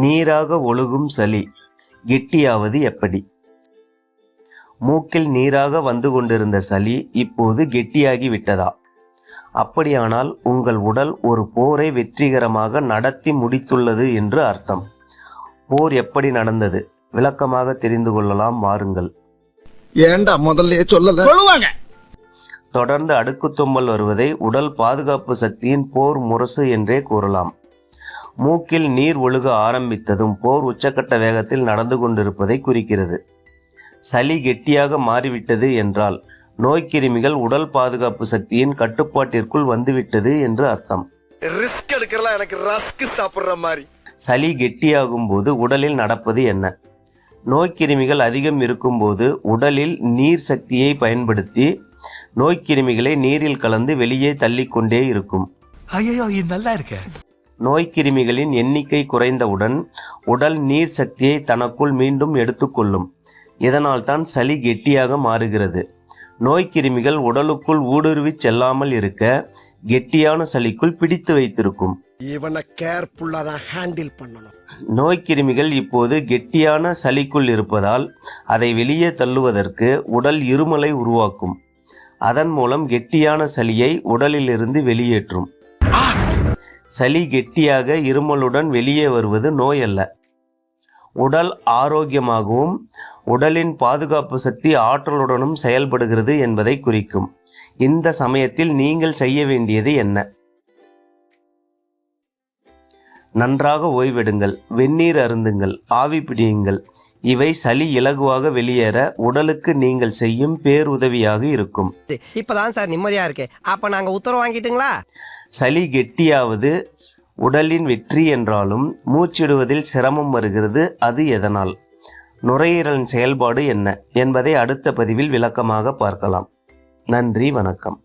நீராக ஒழுகும் சளி கெட்டியாவது எப்படி? மூக்கில் நீராக வந்து கொண்டிருந்த சளி இப்போது கெட்டியாகி விட்டதா? அப்படியானால் உங்கள் உடல் ஒரு போரை வெற்றிகரமாக நடத்தி முடித்துள்ளது என்று அர்த்தம். போர் எப்படி நடந்தது விளக்கமாக தெரிந்து கொள்ளலாம், வாருங்கள். ஏண்டா முதல்ல சொல்லுவாங்க. தொடர்ந்து அடுக்கு தும்மல் வருவதை உடல் பாதுகாப்பு சக்தியின் போர் முரசு என்றே கூறலாம். மூக்கில் நீர் ஒழுக ஆரம்பித்ததும் போர் உச்சக்கட்ட வேகத்தில் நடந்து கொண்டிருப்பதை குறிக்கிறது. சளி கெட்டியாக மாறிவிட்டது என்றால் நோய்க்கிருமிகள் உடல் பாதுகாப்பு சக்தியின் கட்டுப்பாட்டிற்குள் வந்துவிட்டது என்று அர்த்தம். ரிஸ்க் எடுக்கிறலாம் எனக்கு ரஸ்க் சாப்பிடுற மாதிரி. சளி கெட்டியாகும் போது உடலில் நடப்பது என்ன? நோய்க்கிருமிகள் அதிகம் இருக்கும்போது உடலில் நீர் சக்தியை பயன்படுத்தி நோய்க்கிருமிகளை நீரில் கலந்து வெளியே தள்ளிக்கொண்டே இருக்கும். நோய்க்கிருமிகளின் எண்ணிக்கை குறைந்தவுடன் உடல் நீர் சக்தியை தனக்குள் மீண்டும் எடுத்துக்கொள்ளும். இதனால் தான் சளி கெட்டியாக மாறுகிறது. நோய்க்கிருமிகள் உடலுக்குள் ஊடுருவி செல்லாமல் இருக்க கெட்டியான சளிக்குள் பிடித்து வைத்திருக்கும். இவனை கேர்ஃபுல்லா தான் ஹேண்டில் பண்ணணும். நோய்க்கிருமிகள் இப்போது கெட்டியான சளிக்குள் இருப்பதால் அதை வெளியே தள்ளுவதற்கு உடல் இருமலை உருவாக்கும். அதன் மூலம் கெட்டியான சளியை உடலிலிருந்து வெளியேற்றும். சளி கெட்டியாக இருமலுடன் வெளியே வருவது நோய் அல்ல, உடல் ஆரோக்கியமாகவும் உடலின் பாதுகாப்பு சக்தி ஆற்றலுடனும் செயல்படுகிறது என்பதை குறிக்கும். இந்த சமயத்தில் நீங்கள் செய்ய வேண்டியது என்ன? நன்றாக ஓய்வெடுங்கள், வெந்நீர் அருந்துங்கள், ஆவி பிடியுங்கள். இவை சளி இலகுவாக வெளியேற உடலுக்கு நீங்கள் செய்யும் பேருதவியாக இருக்கும். இப்பதான் சார் நிம்மதியா இருக்கு. அப்ப நாங்க உத்தரவு வாங்கிட்டுங்களா? சளி கெட்டியாவது உடலின் வெற்றி என்றாலும் மூச்சிடுவதில் சிரமம் வருகிறது. அது எதனால்? நுரையீரலின் செயல்பாடு என்ன என்பதை அடுத்த பதிவில் விளக்கமாக பார்க்கலாம். நன்றி, வணக்கம்.